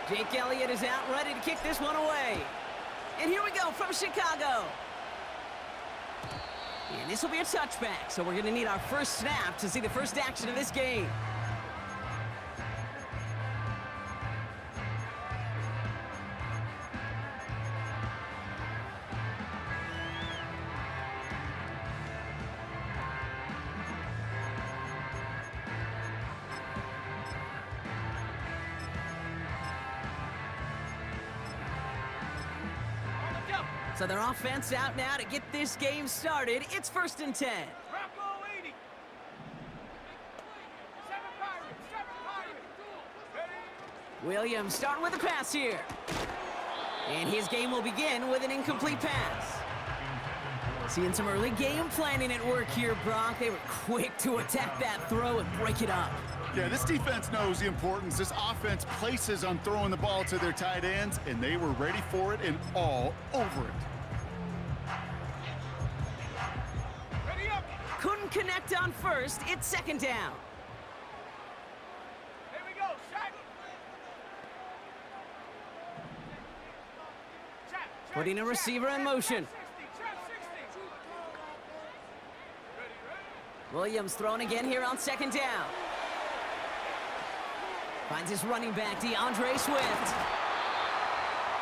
Jake Elliott is out, ready to kick this one away. And here we go from Chicago. And this will be a touchback, so we're going to need our first snap to see the first action of this game. So their offense out now to get this game started. It's 1st and 10. Williams starting with a pass here. And his game will begin with an incomplete pass. Seeing some early game planning at work here, Brock. They were quick to attack that throw and break it up. Yeah, this defense knows the importance this offense places on throwing the ball to their tight ends, and they were ready for it and all over it. Ready up. Couldn't connect on first. It's 2nd down. Here we go, Shaq. Putting a receiver in motion. Williams thrown again here on 2nd down. Finds his running back, DeAndre Swift.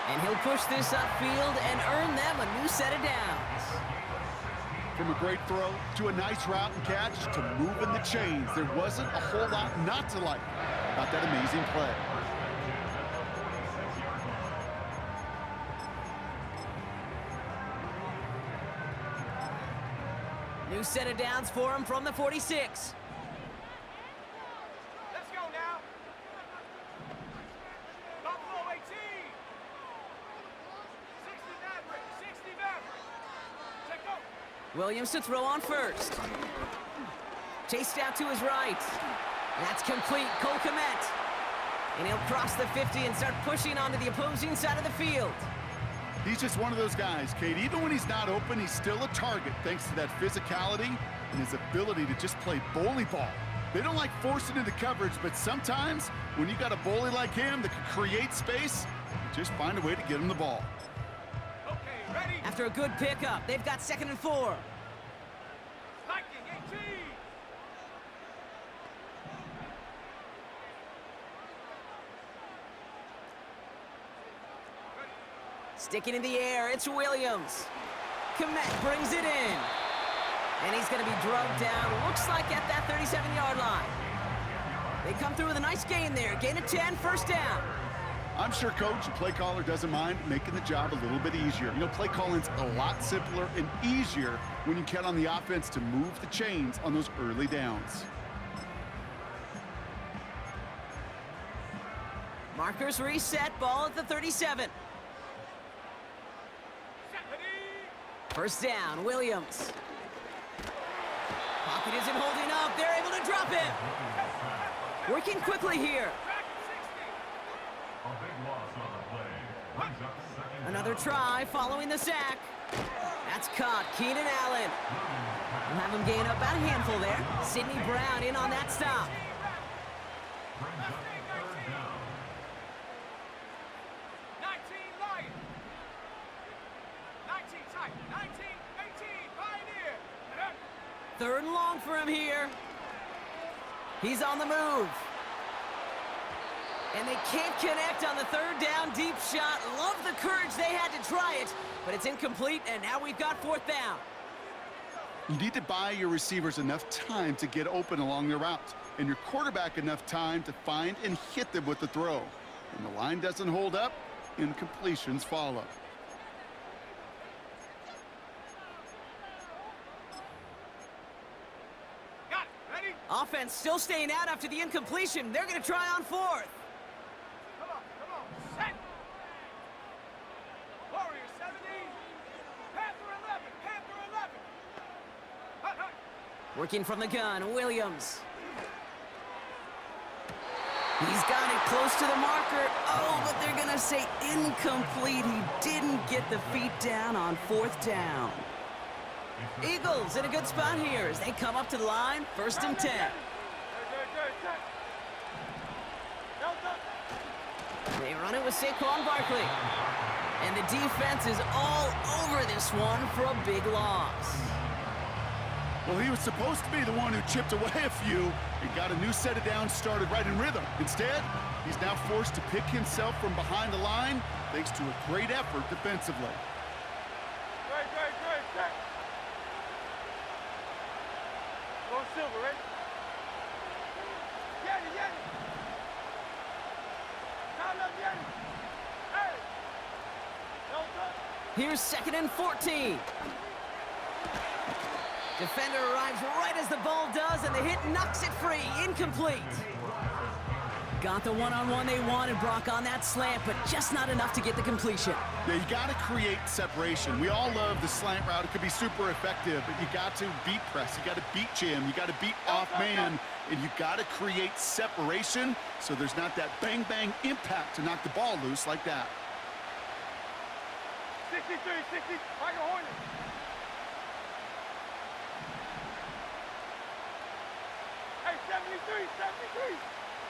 And he'll push this upfield and earn them a new set of downs. From a great throw to a nice route and catch to moving the chains, there wasn't a whole lot not to like about that amazing play. New set of downs for him from the 46. Let's go now. Buffalo 18. 60 Maverick. 60 Maverick. Check go. Williams to throw on first. Chased out to his right. That's complete. Cole Kmet. And he'll cross the 50 and start pushing onto the opposing side of the field. He's just one of those guys, Kate. Even when he's not open, he's still a target thanks to that physicality and his ability to just play bully ball. They don't like forcing into coverage, but sometimes when you got a bully like him that can create space, you just find a way to get him the ball. Okay, ready. After a good pickup, they've got 2nd and 4. Viking 18. Sticking in the air, it's Williams. Kmet brings it in. And he's going to be drugged down, looks like at that 37-yard line. They come through with a nice gain there. Gain of 10, 1st down. I'm sure coach and play caller doesn't mind making the job a little bit easier. You know, play calling's a lot simpler and easier when you count on the offense to move the chains on those early downs. Markers reset, ball at the 37. 1st down, Williams. Pocket isn't holding up. They're able to drop him. Working quickly here. Another try following the sack. That's caught. Keenan Allen. We'll have him gain up about a handful there. Sidney Brown in on that stop. Third and long for him here. He's on the move. And they can't connect on the 3rd down deep shot. Love the courage they had to try it, but it's incomplete, and now we've got 4th down. You need to buy your receivers enough time to get open along their route, and your quarterback enough time to find and hit them with the throw. When the line doesn't hold up, incompletions follow. Offense still staying out after the incompletion. They're going to try on 4th. Come on, set. Warrior 70. Panther 11, Panther 11. Hut, hut. Working from the gun, Williams. He's got it close to the marker. Oh, but they're going to say incomplete. He didn't get the feet down on 4th down. Eagles in a good spot here as they come up to the line, 1st and 10. They run it with Saquon Barkley. And the defense is all over this one for a big loss. Well, he was supposed to be the one who chipped away a few and got a new set of downs started right in rhythm. Instead, he's now forced to pick himself from behind the line thanks to a great effort defensively. Great, great, great, great. Go Silver, right? Yeti, Yeti. Count up, Yeti. Hey. No touch. Here's 2nd and 14. Defender arrives right as the ball does, and the hit knocks it free. Incomplete. Got the one-on-one they wanted, Brock, on that slant, but just not enough to get the completion. Yeah, you got to create separation. We all love the slant route. It could be super effective, but you got to beat press. You got to beat jam. You got to beat off man, and you got to create separation so there's not that bang-bang impact to knock the ball loose like that. 63, 60, Michael Hornet. Hey, 73, 73.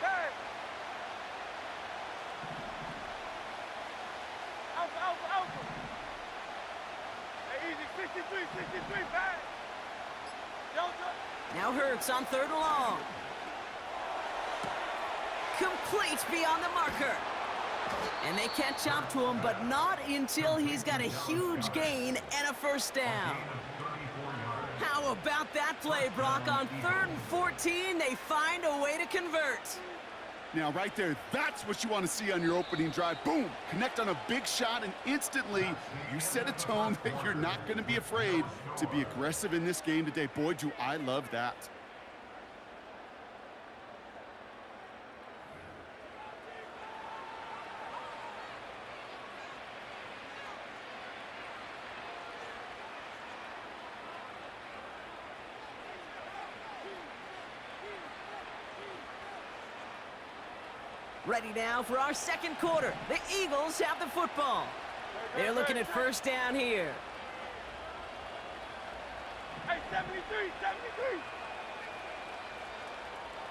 Bang. Alpha, alpha, alpha. Hey, easy, 63, 63, bang. Delta. Now Hurts on 3rd and long. Complete beyond the marker. And they catch up to him, but not until he's got a huge gain and a 1st down. How about that play, Brock? On 3rd and 14, they find a way to convert. Now, right there, that's what you want to see on your opening drive. Boom! Connect on a big shot, and instantly you set a tone that you're not going to be afraid to be aggressive in this game today. Boy, do I love that. Ready now for our 2nd quarter. The Eagles have the football. They're looking at 1st down here. Hey, 73, 73.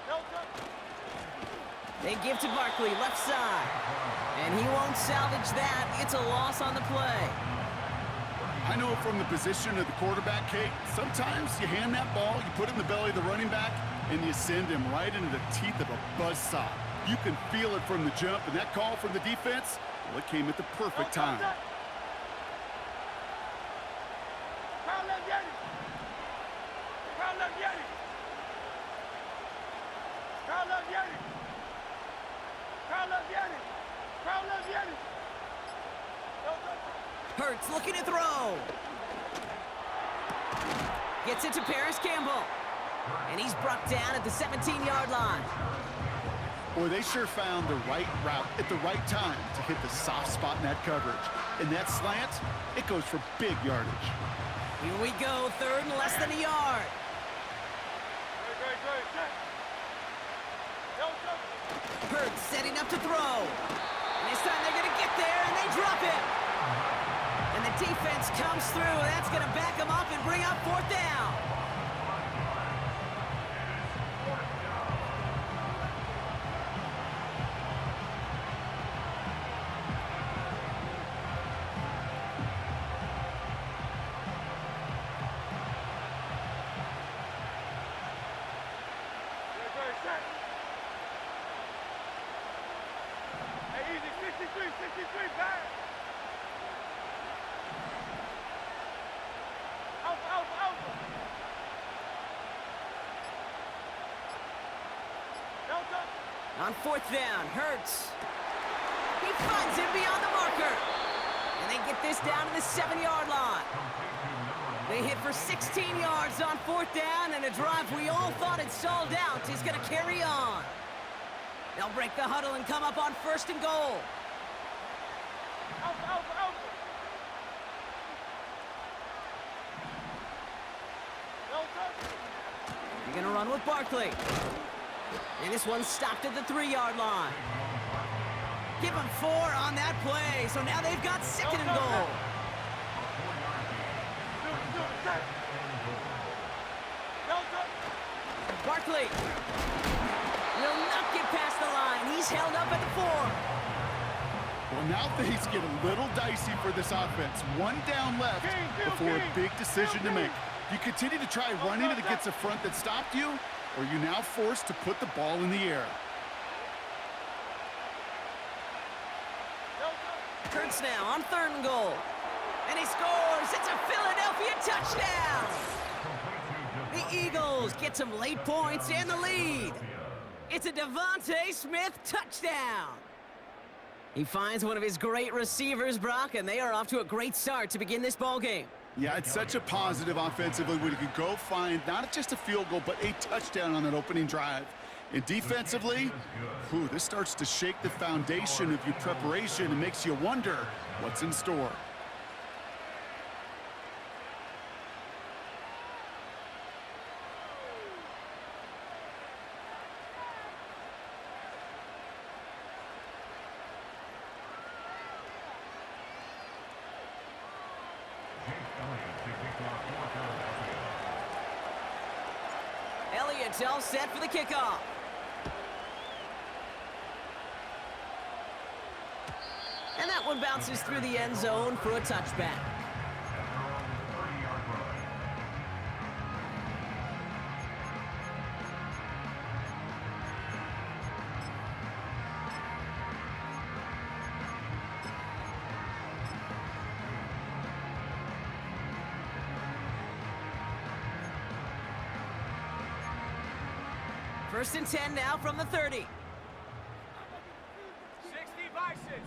Delta. They give to Barkley, left side. And he won't salvage that. It's a loss on the play. I know from the position of the quarterback, Kate, sometimes you hand that ball, you put it in the belly of the running back, and you send him right into the teeth of a buzzsaw. You can feel it from the jump, and that call from the defense, well, it came at the perfect time. Crowd left Yeti. Crowd left Yeti. Crowd left Yeti. Crowd left Yeti. Crowd left Yeti. Hurts looking to throw. Gets it to Paris Campbell. And he's brought down at the 17-yard line. Boy, they sure found the right route at the right time to hit the soft spot in that coverage. And that slant, it goes for big yardage. Here we go, 3rd and less than a yard. Great, great, great. Delta. Hurts setting up to throw. And this time they're going to get there, and they drop it. And the defense comes through. That's going to back them up and bring up 4th down. Hey, easy, 63, 63, back. Alpha, alpha, alpha. Delta. On 4th down, Hurts. He finds him beyond the marker. And they get this down to the 7-yard line. They hit for 16 yards on 4th down, and a drive we all thought had stalled out is going to carry on. They'll break the huddle and come up on 1st and goal. Alpha, alpha, alpha. Delta. You're going to run with Barkley. And this one's stopped at the 3-yard line. Give him 4 on that play, so now they've got 2nd and goal. Delta. Barkley will not get past the line. He's held up at the 4. Well, now things get a little dicey for this offense. One down left before a big decision to make. You continue to try running it against a front that stopped you, or you now forced to put the ball in the air. Kurtz now on 3rd and goal. And he scores. It's a Philadelphia touchdown. The Eagles get some late points and the lead. It's a Devontae Smith touchdown. He finds one of his great receivers, Brock, and they are off to a great start to begin this ball game. Yeah, it's such a positive offensively when you could go find not just a field goal, but a touchdown on that opening drive. And defensively, this starts to shake the foundation of your preparation and makes you wonder what's in store. Elliott's all set for the kickoff. And that one bounces through the end zone for a touchback. First and 10 now from the 30. 60 by 6, 60,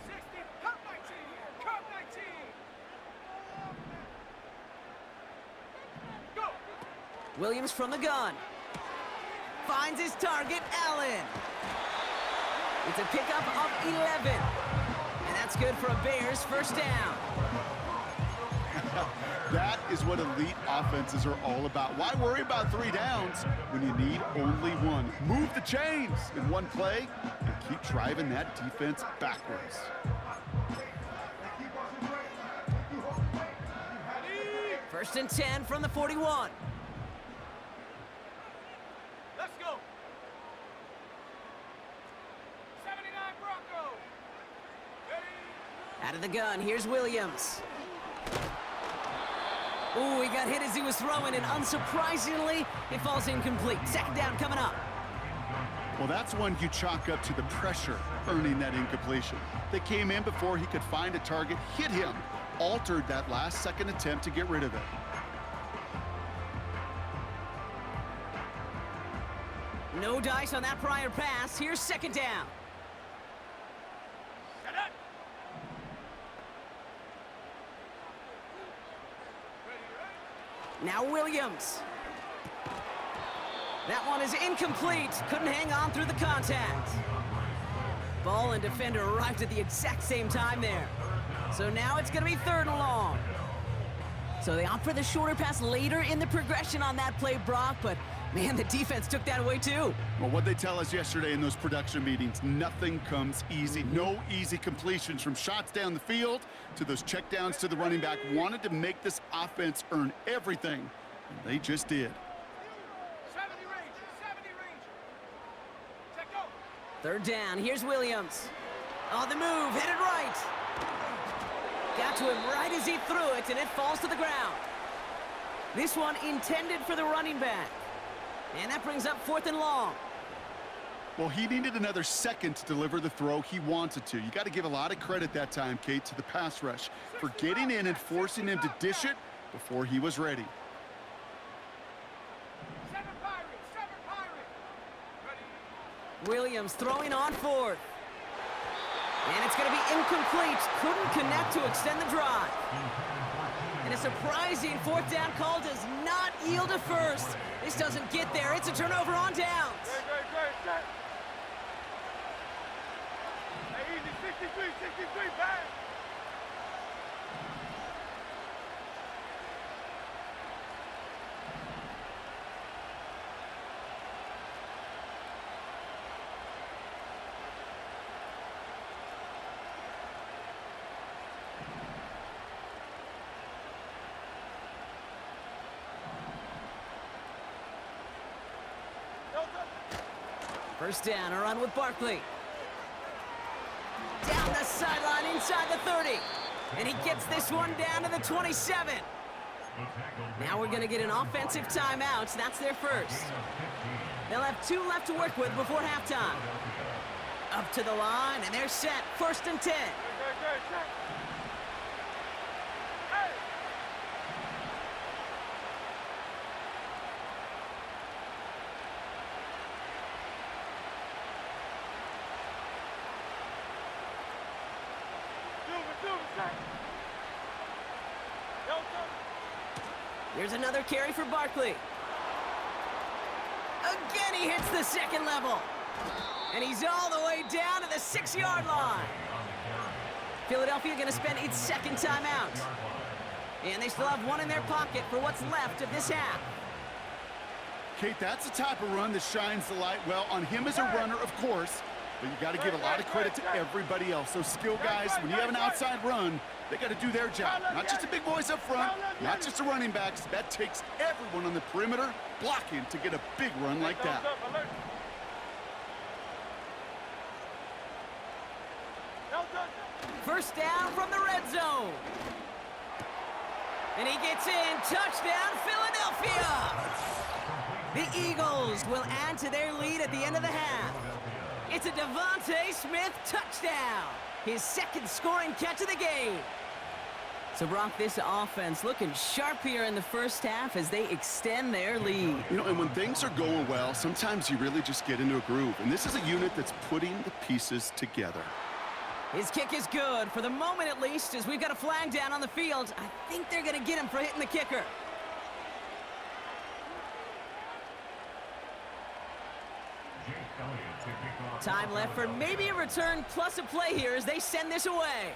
cut 19, cut 19. Go. Williams from the gun. Finds his target, Allen. It's a pickup of 11. And that's good for a Bears first down. That is what elite offenses are all about. Why worry about 3 downs when you need only 1? Move the chains in one play and keep driving that defense backwards. First and 10 from the 41. Let's go. 79 Broncos. Ready? Out of the gun, here's Williams. Ooh, he got hit as he was throwing, and unsurprisingly, it falls incomplete. Second down coming up. Well, that's one you chalk up to the pressure earning that incompletion. They came in before he could find a target, hit him, altered that last-second attempt to get rid of it. No dice on that prior pass. Here's second down. Set up. Now Williams. That one is incomplete. Couldn't hang on through the contact. Ball and defender arrived at the exact same time there. So now it's going to be 3rd and long. So they opt for the shorter pass later in the progression on that play, Brock, but man, the defense took that away too. Well, what they tell us yesterday in those production meetings, nothing comes easy. No easy completions from shots down the field to those checkdowns to the running back. Wanted to make this offense earn everything, and they just did. 70 range, 70 range. Check go. 3rd down, here's Williams. On the move, headed right. Got to him right as he threw it, and it falls to the ground. This one intended for the running back. And that brings up 4th and long. Well, he needed another second to deliver the throw he wanted to. You got to give a lot of credit that time, Kate, to the pass rush for getting in and forcing him to dish it before he was ready. 7 Pirates, 7 Pirates. Ready? Williams throwing on 4th. And it's going to be incomplete. Couldn't connect to extend the drive. And a surprising 4th down call does not yield a first. This doesn't get there. It's a turnover on downs. Great, set. Hey, easy, 63, bang. First down, a run with Barkley. Down the sideline inside the 30. And he gets this one down to the 27. Now we're going to get an offensive timeout. That's their first. They'll have 2 left to work with before halftime. Up to the line, and they're set. 1st and 10. Here's another carry for Barkley. Again, he hits the second level. And he's all the way down to the 6-yard line. Philadelphia going to spend its second timeout. And they still have 1 in their pocket for what's left of this half. Kate, that's the type of run that shines the light, well, on him as a runner, of course, but you got to give a lot of credit to everybody else. Those skill guys, when you have an outside run, they got to do their job. Not just the big boys up front, not just the running backs. That takes everyone on the perimeter blocking to get a big run like that. First down from the red zone. And he gets in. Touchdown, Philadelphia! The Eagles will add to their lead at the end of the half. It's a Devontae Smith touchdown. His second scoring catch of the game. So, Brock, this offense looking sharp here in the first half as they extend their lead. You know, and when things are going well, sometimes you really just get into a groove. And this is a unit that's putting the pieces together. His kick is good, for the moment at least, as we've got a flag down on the field. I think they're going to get him for hitting the kicker. Time left for maybe a return plus a play here as they send this away.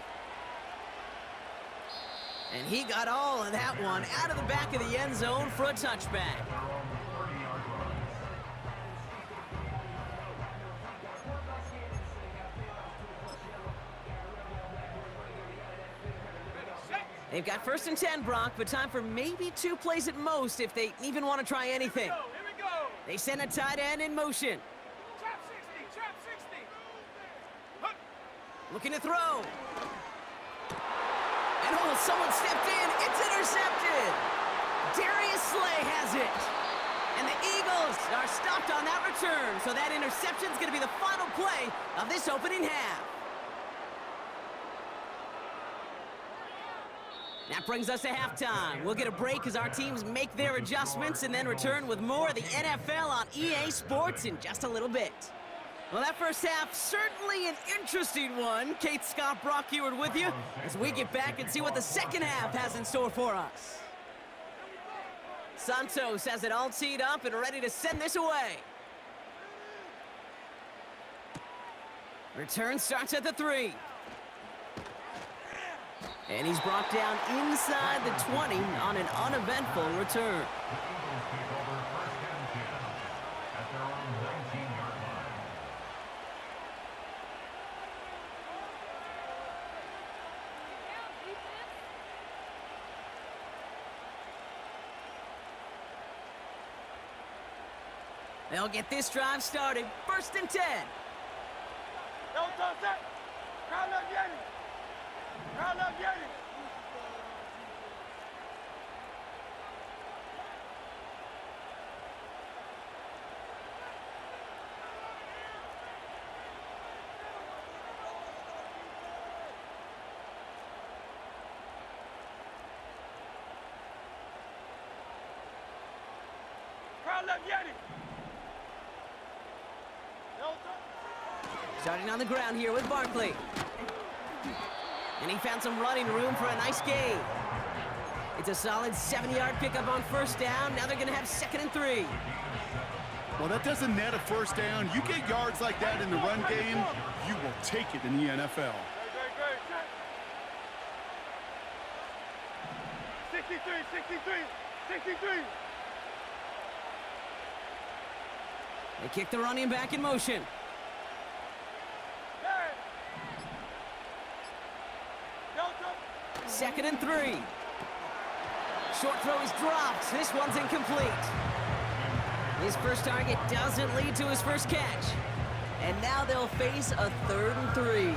And he got all of that one out of the back of the end zone for a touchback. They've got 1st and 10, Brock, but time for maybe 2 plays at most if they even want to try anything. Here we go. They send a tight end in motion. Trap 60, trap 60. Hup. Looking to throw. And oh, someone stepped in. It's intercepted. Darius Slay has it. And the Eagles are stopped on that return, so that interception is going to be the final play of this opening half. That brings us to halftime. We'll get a break as our teams make their adjustments and then return with more of the NFL on EA Sports in just a little bit. Well, that first half, certainly an interesting one. Kate, Scott, Brock Eward with you as we get back and see what the second half has in store for us. Santos has it all teed up and ready to send this away. Return starts at the 3. And he's brought down inside the 20 on an uneventful return. They'll get this drive started. 1st and 10. No, don't set. Crowd up, Yeti. Crowd up, Yeti. Crowd up, Yeti. No, don't. Starting on the ground here with Barkley. And he found some running room for a nice gain. It's a solid 7-yard pickup on 1st down. Now they're going to have 2nd and 3. Well, that doesn't net a 1st down. You get yards like that in the run game, you will take it in the NFL. Great. 63. They kick the running back in motion. Hey. No, don't. 2nd and 3. Short throw is dropped. This one's incomplete. His first target doesn't lead to his first catch. And now they'll face a 3rd and 3.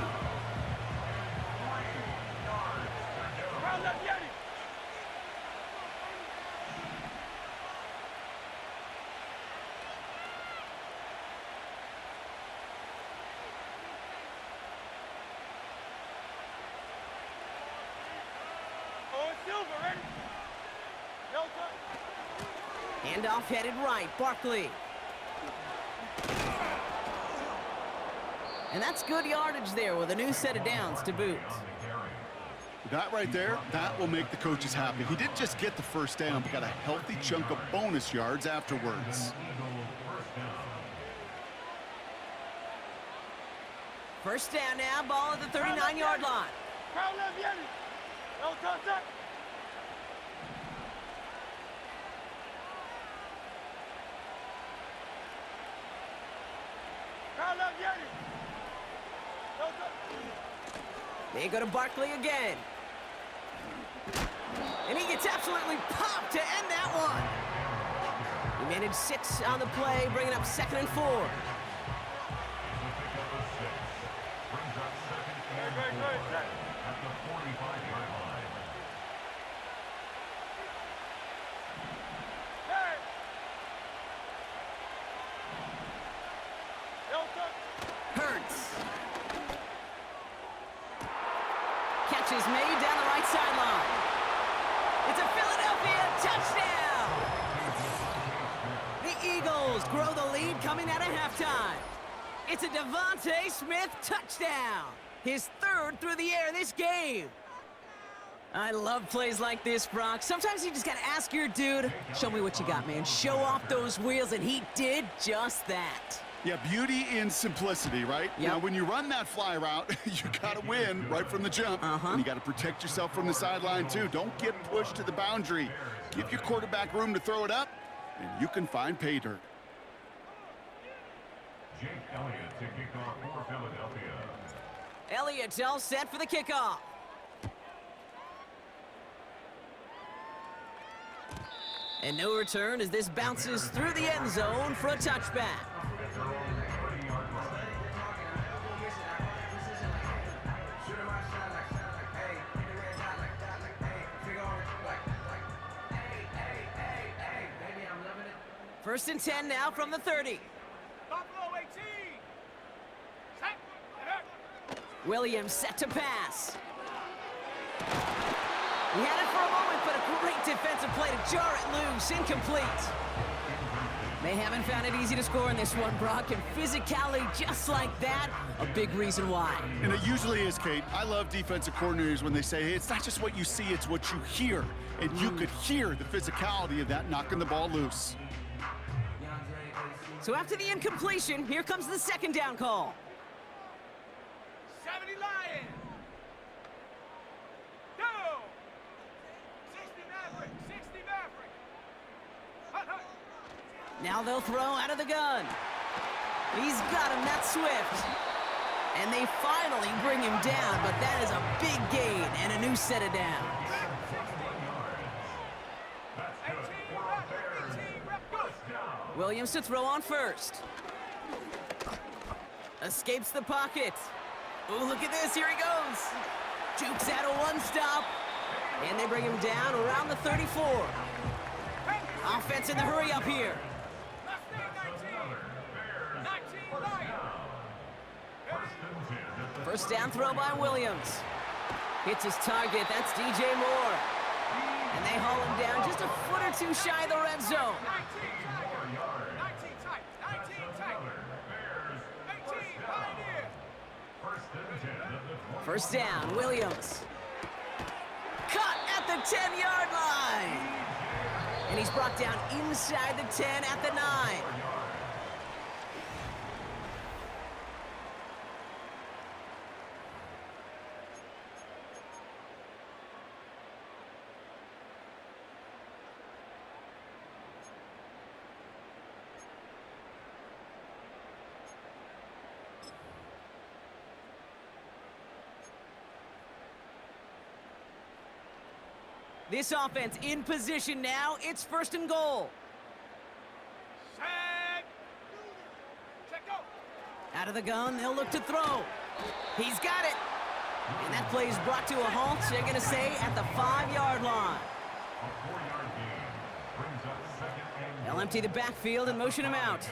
Mover, ready? Delta. Handoff headed right, Barkley. And that's good yardage there with a new set of downs to boot. That right there, that will make the coaches happy. He didn't just get the first down, but got a healthy chunk of bonus yards afterwards. First down now, ball at the 39-yard line. Crowd left, Yanni. No contact. Crowd left, Yanni. No contact. They go to Barkley again. And he gets absolutely popped to end that one. He managed 6 on the play, bringing up 2nd and 4. Very good. Set. At the 45-yard line. Hey. Delta. Hurts. Catch is made down the right sideline. It's a Philadelphia touchdown! The Eagles grow the lead coming out of halftime. It's a Devontae Smith touchdown. His 3rd through the air this game. I love plays like this, Brock. Sometimes you just gotta ask your dude, show me what you got, man. Show off those wheels, and he did just that. Yeah, beauty in simplicity, right? Yep. Now, when you run that fly route, you got to win right from the jump. And you got to protect yourself from the sideline, too. Don't get pushed to the boundary. Give your quarterback room to throw it up, and you can find pay dirt. Jake Elliott to kick off for Philadelphia. Elliott's all set for the kickoff. And no return as this bounces through the end zone for a touchback. First and 10 now from the 30. Buffalo 18. Set. And up. Williams set to pass. He had it for a moment, but a great defensive play to jar it loose. Incomplete. They haven't found it easy to score in this one, Brock, and physicality just like that, a big reason why. And it usually is, Kate. I love defensive coordinators when they say, hey, it's not just what you see, it's what you hear. And you could hear the physicality of that knocking the ball loose. So after the incompletion, here comes the 2nd down call. 70 Lions. Go. 60 Maverick. 60 Maverick. Hut, hut. Now they'll throw out of the gun. He's got him, that's Swift. And they finally bring him down, but that is a big gain and a new set of downs. 18 rep. 18 rep. Go. Williams to throw on first. Escapes the pocket. Oh, look at this, here he goes. Jukes out of one stop. And they bring him down around the 34. Offense in the hurry up here. Left knee, 19. 19 Lions. First down throw by Williams. Hits his target, that's DJ Moore. And they haul him down just a foot or two shy of the red zone. 19 tight. 19 tight. 18 Pioneer. First down, Williams. Cut at the 10-yard line. And he's brought down inside the 10 at the 9. This offense in position now. It's 1st and goal. Set. Check go. Out of the gun, they'll look to throw. He's got it. And that play is brought to a halt, so they're going to say at the 5-yard line. They'll empty the backfield and motion him out.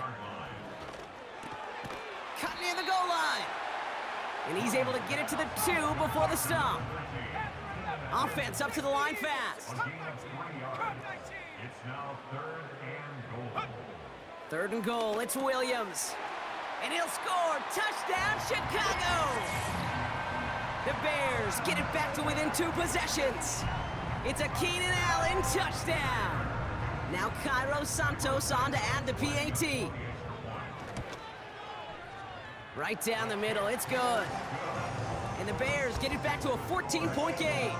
Cut near the goal line. And he's able to get it to the 2 before the stop. Offense up to the line fast. A gain of 3 yards. It's now 3rd and goal. 3rd and goal, it's Williams. And he'll score. Touchdown, Chicago! The Bears get it back to within 2 possessions. It's a Keenan Allen touchdown. Now Cairo Santos on to add the PAT. Right down the middle, it's good. And the Bears get it back to a 14-point game.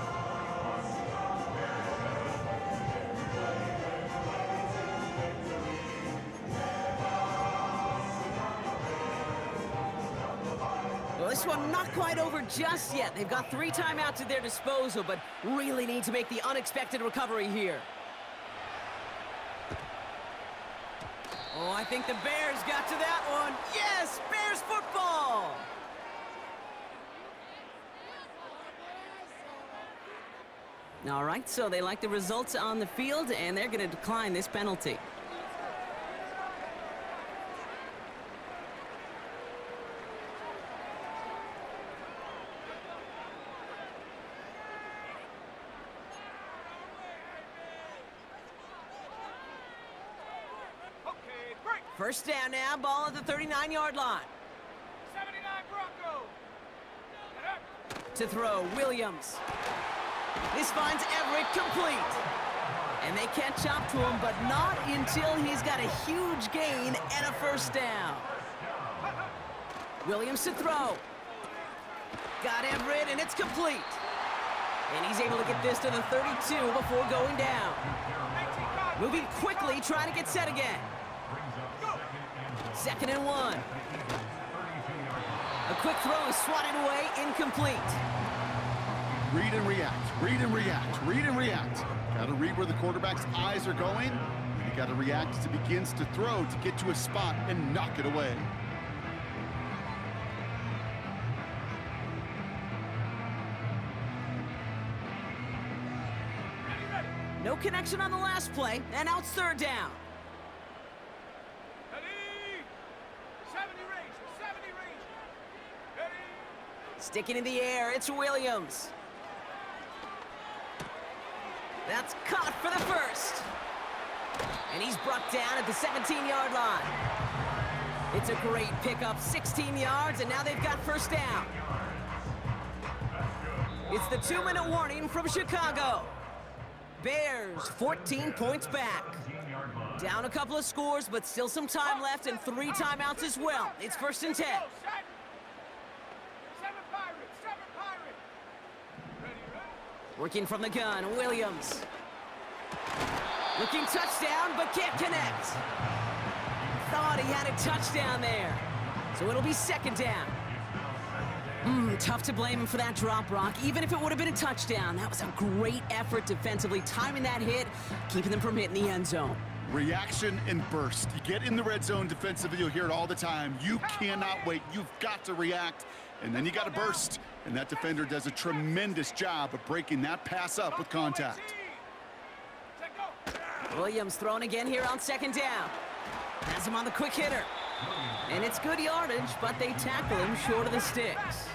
Well, this one not quite over just yet. They've got 3 timeouts at their disposal, but really need to make the unexpected recovery here. Oh, I think the Bears got to that one. Yes, Bears football! All right, so they like the results on the field, and they're going to decline this penalty. First down now, ball at the 39-yard line. 79 Broncos. To throw, Williams. This finds Everett complete. And they catch up to him, but not until he's got a huge gain and a first down. Williams to throw. Got Everett, and it's complete. And he's able to get this to the 32 before going down. Moving quickly, trying to get set again. 2nd and 1. A quick throw is swatted away, incomplete. Read and react, read and react, read and react. Got to read where the quarterback's eyes are going. You got to react as he begins to throw to get to a spot and knock it away. No connection on the last play, and now it's 3rd down. 70 range, 70 range. Ready? Sticking in the air, it's Williams. That's caught for the first. And he's brought down at the 17-yard line. It's a great pickup, 16 yards, and now they've got first down. It's the 2-minute warning from Chicago. Bears 14 points back. Down a couple of scores, but still some time left and 3 timeouts as well. It's 1st and 10. 7 Pirates, 7 Pirates. Ready, ready? Working from the gun, Williams. Looking touchdown, but can't connect. Thought he had a touchdown there. So it'll be 2nd down. Tough to blame him for that drop, Brock. Even if it would have been a touchdown, that was a great effort defensively, timing that hit, keeping them from hitting the end zone. Reaction and burst. You get in the red zone defensively, you'll hear it all the time. You cannot wait. You've got to react, and then you got to burst. And that defender does a tremendous job of breaking that pass up with contact. Williams thrown again here on 2nd down. Has him on the quick hitter. And it's good yardage, but they tackle him short of the sticks.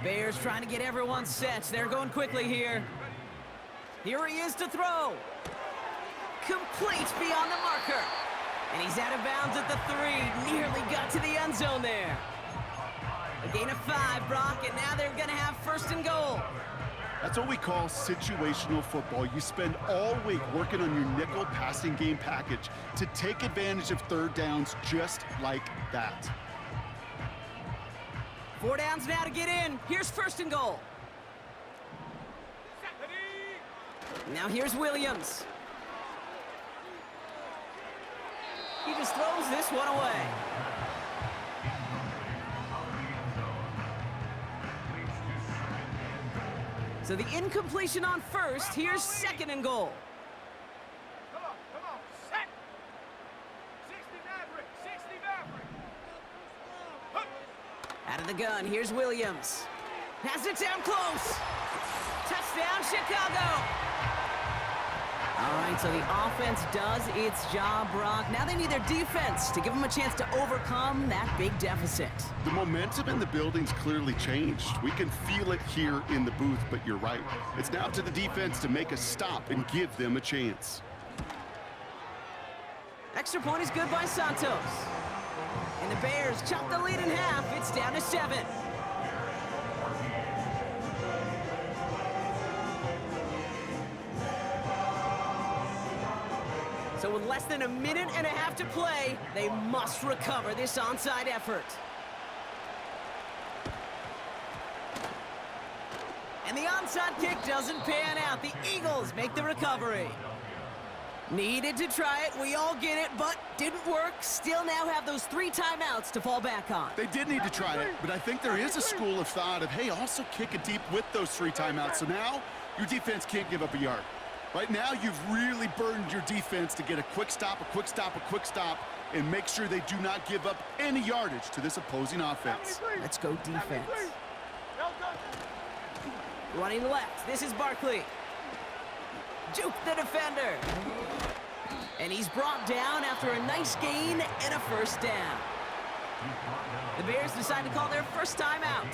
Bears trying to get everyone set. They're going quickly here. Here he is to throw. Complete beyond the marker. And he's out of bounds at the 3. Nearly got to the end zone there. A gain of 5, Brock, and now they're going to have 1st and goal. That's what we call situational football. You spend all week working on your nickel passing game package to take advantage of 3rd downs just like that. 4 downs now to get in. Here's 1st and goal. Now here's Williams. He just throws this one away. So the incompletion on 1st. Here's 2nd and goal. Come on, set. 60 Maverick, 60 Maverick. Out of the gun, here's Williams. Has it down close. Touchdown, Chicago. All right, so the offense does its job, Brock. Now they need their defense to give them a chance to overcome that big deficit. The momentum in the building's clearly changed. We can feel it here in the booth, but you're right. It's now up to the defense to make a stop and give them a chance. Extra point is good by Santos. And the Bears chop the lead in half. It's down to 7. So with less than a minute and a half to play, they must recover this onside effort. And the onside kick doesn't pan out. The Eagles make the recovery. Needed to try it, we all get it, but didn't work. Still now have those 3 timeouts to fall back on. They did need to try it, but I think there is a school of thought of, hey, also kick it deep with those 3 timeouts. So now your defense can't give up a yard. Right now, you've really burdened your defense to get a quick stop, a quick stop, a quick stop, and make sure they do not give up any yardage to this opposing offense. Let's go defense. Running left, this is Barkley. Juke the defender. And he's brought down after a nice gain and a first down. The Bears decide to call their first timeout.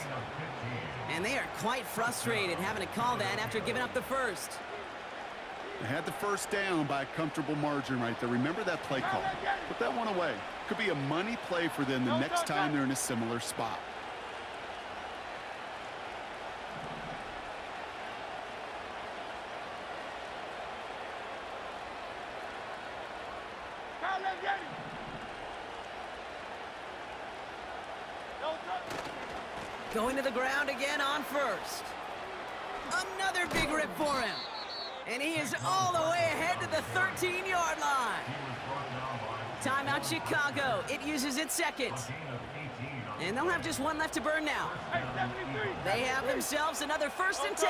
And they are quite frustrated having to call that after giving up the first. They had the first down by a comfortable margin right there. Remember that play call. Put that one away. Could be a money play for them the next time they're in a similar spot. Going to the ground again on first. Another big rip for him. And he is all the way ahead to the 13-yard line. Timeout Chicago. It uses its second. And they'll have just one left to burn now. They have themselves another 1st and 10.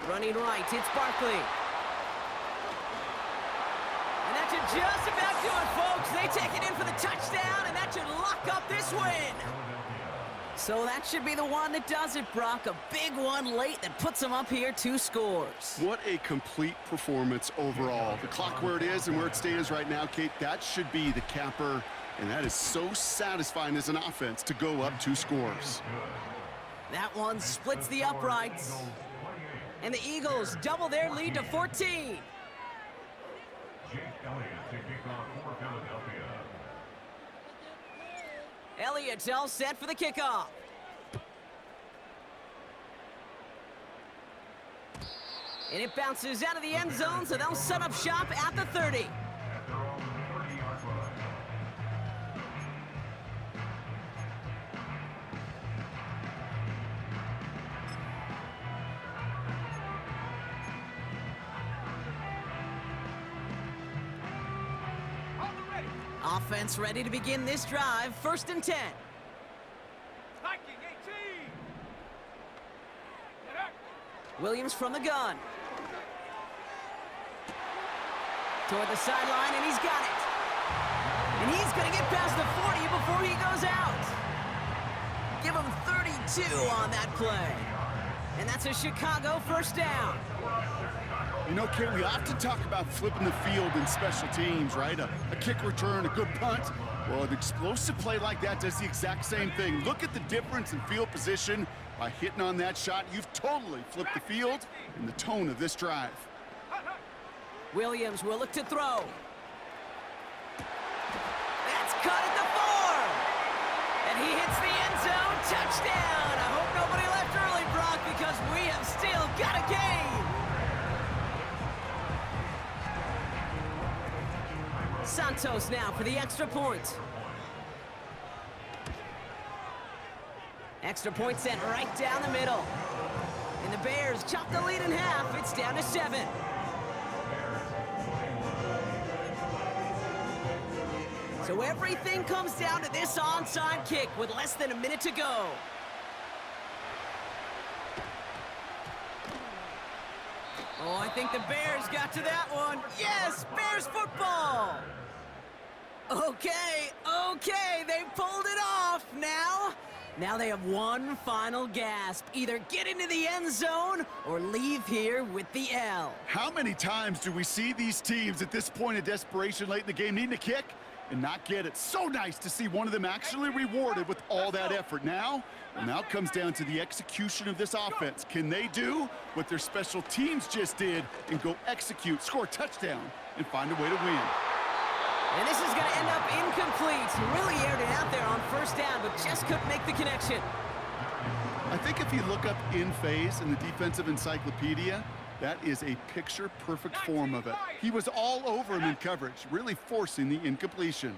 Running right, it's Barkley. And that should just about do it, folks. They take it in for the touchdown, and that should lock up this win. So that should be the one that does it, Brock. A big one late that puts them up here 2 scores. What a complete performance overall. The clock where it is and where it stands right now, Kate, that should be the capper. And that is so satisfying as an offense to go up 2 scores. That one splits the uprights. And the Eagles double their lead to 14. Elliott's all set for the kickoff. And it bounces out of the end zone, so they'll set up shop at the 30. Offense ready to begin this drive. 1st and 10. Hiking 18. Williams from the gun. Toward the sideline, and he's got it. And he's going to get past the 40 before he goes out. Give him 32 on that play. And that's a Chicago 1st down. You know, Kate, we often talk about flipping the field in special teams, right? A kick return, a good punt. Well, an explosive play like that does the exact same thing. Look at the difference in field position. By hitting on that shot, you've totally flipped the field and the tone of this drive. Williams will look to throw. That's cut at the 4. And he hits the end zone. Touchdown. I hope nobody left early, Brock, because we have still got a game. Santos now for the extra point. Extra point sent right down the middle. And the Bears chop the lead in half. It's down to 7. So everything comes down to this onside kick with less than a minute to go. think the Bears got to that one. Yes, Bears football! Okay, they pulled it off. Now they have one final gasp. Either get into the end zone or leave here with the L. How many times do we see these teams at this point of desperation late in the game needing a kick and not get it? So nice to see one of them actually rewarded with all that effort. Now it comes down to the execution of this offense. Can they do what their special teams just did and go execute, score a touchdown, and find a way to win? And this is going to end up incomplete. Really aired it out there on first down, but just couldn't make the connection. I think if you look up in phase in the defensive encyclopedia, that is a picture-perfect form of it. He was all over him in coverage, really forcing the incompletion.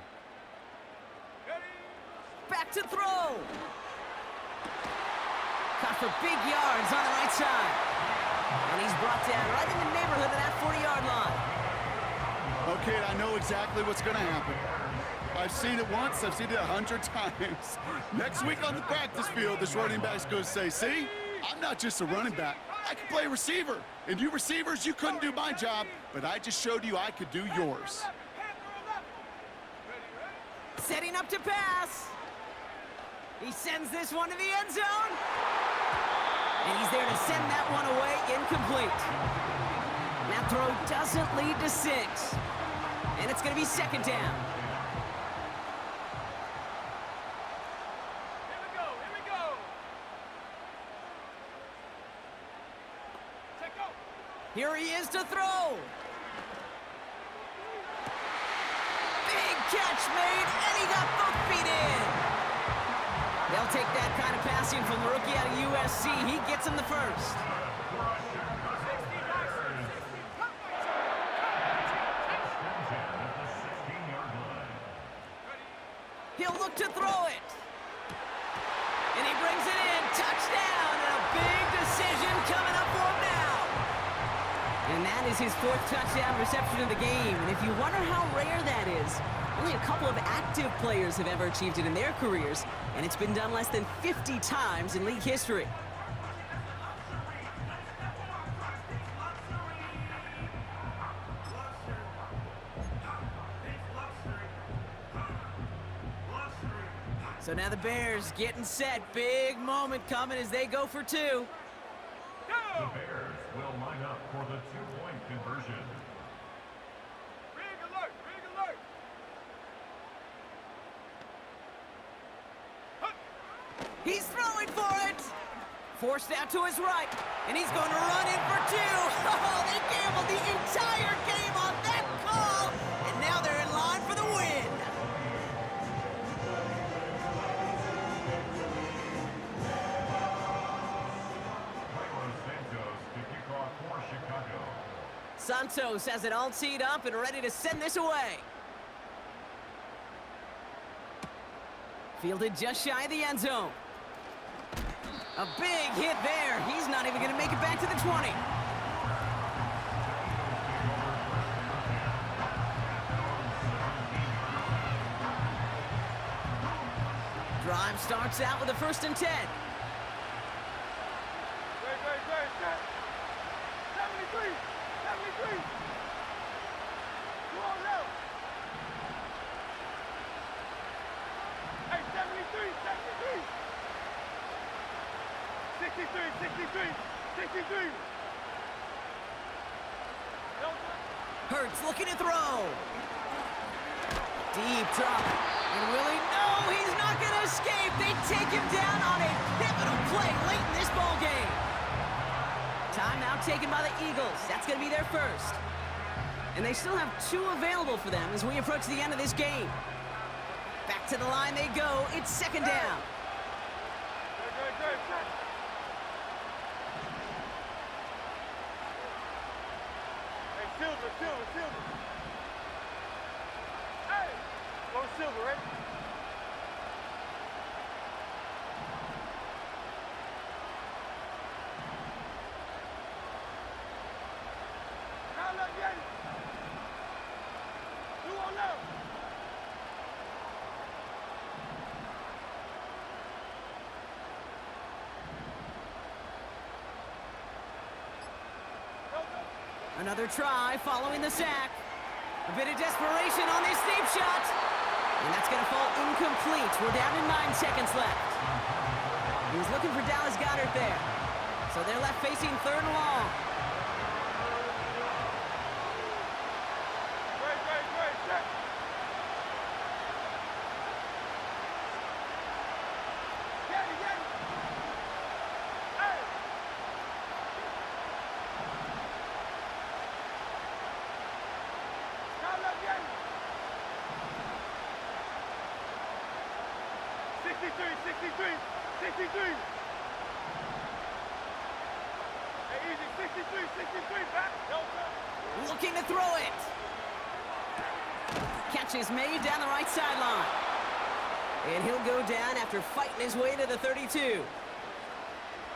Back to throw. Caught for big yards on the right side. And he's brought down right in the neighborhood of that 40-yard line. Okay, I know exactly what's going to happen. I've seen it once, I've seen it 100 times. Next week on the practice field, this running back's going to say, see, I'm not just a running back. I can play receiver. And you receivers, you couldn't do my job, but I just showed you I could do yours. Setting up to pass. He sends this one to the end zone. And he's there to send that one away incomplete. That throw doesn't lead to 6. And it's going to be second down. Here we go. Take go. Here he is to throw. Big catch made, and he got both feet in. They'll take that kind of passing from the rookie out of USC. He gets him the first. He'll look to throw it. And he brings it in. Touchdown, and a big decision coming up for him now. And that is his 4th touchdown reception of the game. And if you wonder how rare that is, only a couple of active players have ever achieved it in their careers, and it's been done less than 50 times in league history. So now the Bears getting set. Big moment coming as they go for 2. The Bears will line up for the 2-point conversion. Rig alert. He's throwing for it. Forced out to his right, and he's going to run in for 2. Oh, they gambled the entire game on that call, and now they're in line for the win. Santos has it all teed up and ready to send this away. Fielded just shy of the end zone. A big hit there. He's not even going to make it back to the 20. Drive starts out with a 1st and 10. Great. 73. Come on now. Hey, 73. 63. Hurts looking to throw. Deep drop. And will he? No, he's not going to escape. They take him down on a pivotal play late in this ball game. Timeout taken by the Eagles. That's going to be their first. And they still have 2 available for them as we approach the end of this game. Back to the line they go. It's second down. Good. Hey, Silver. Hey, go Silver, right? Another try following the sack. A bit of desperation on this deep shot. And that's going to fall incomplete. We're down to 9 seconds left. He was looking for Dallas Goedert there. So they're left facing 3rd and long. Great, check. Get it. Hey! Come on, get it. 63. Hey, easy, 63, back. Delta. Looking to throw it. Catch is made down the right sideline. And he'll go down after fighting his way to the 32.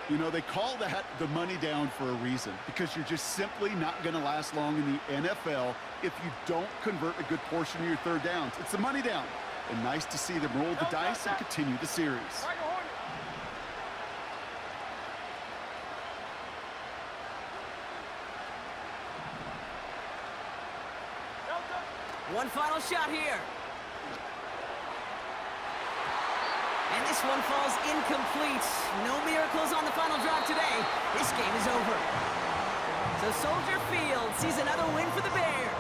You know, they call that the money down for a reason, because you're just simply not going to last long in the NFL if you don't convert a good portion of your 3rd downs. It's the money down. And nice to see them roll the dice and continue the series. One final shot here. And this one falls incomplete. No miracles on the final drive today. This game is over. So Soldier Field sees another win for the Bears.